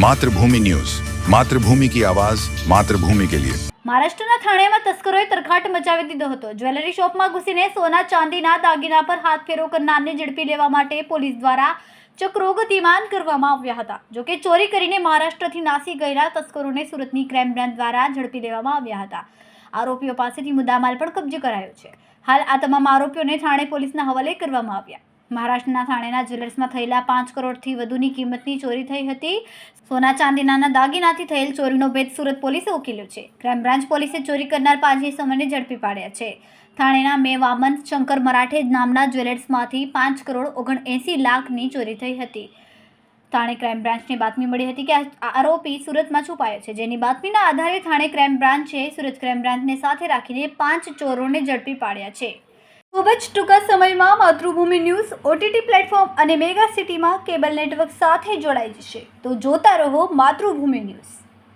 मातृभूमि न्यूज, मातृभूमि की आवाज, मातृभूमि के लिए। મહારાષ્ટ્રના થાણેમાં તસ્કરોએ તરખાટ મચાવી દીધો હતો। જ્વેલરી શોપમાં ઘૂસીને સોના ચાંદીના દાગીના પર હાથફેરો કરનારને ઝડપી લેવા માટે પોલીસ દ્વારા ચક્રો ગતિમાન કરવામાં આવ્યા હતા। જોકે ચોરી કરીને મહારાષ્ટ્રથી નાસી ગયેલા તસ્કરોને સુરતની ક્રાઇમ બ્રાન્ચ દ્વારા ઝડપી લેવામાં આવ્યા હતા। આરોપીઓ પાસેથી મુદ્દામાલ પણ કબજે કરાયો છે। હાલ આ તમામ આરોપીઓને થાણે પોલીસના હવાલે કરવામાં આવ્યા। મહારાષ્ટ્રના થાણેના જ્વેલર્સમાં થયેલા 5 કરોડથી વધુની કિંમતની ચોરી થઈ હતી। સોના ચાંદીના દાગીનાથી થયેલ ચોરીનો ભેદ સુરત પોલીસે ઉકેલ્યો છે। ક્રાઇમ બ્રાન્ચ પોલીસે ચોરી કરનાર 5 ઇસમોને ઝડપી પાડ્યા છે। થાણેના વામન શંકર મરાઠે નામના જ્વેલર્સમાંથી 5 કરોડ 79 લાખની ચોરી થઈ હતી। થાણે ક્રાઇમ બ્રાન્ચને બાતમી મળી હતી કે આરોપી સુરતમાં છુપાયો છે, જેની બાતમીના આધારે થાણે ક્રાઇમ બ્રાન્ચે સુરત ક્રાઇમ બ્રાન્ચને સાથે રાખીને 5 ચોરોને ઝડપી પાડ્યા છે। ખૂબ જ ટૂંકા સમયમાં માતૃભૂમિ ન્યૂઝ OTT પ્લેટફોર્મ અને મેગા સિટીમાં કેબલ નેટવર્ક સાથે જોડાઈ જશે, તો જોતા રહો માતૃભૂમિ ન્યૂઝ।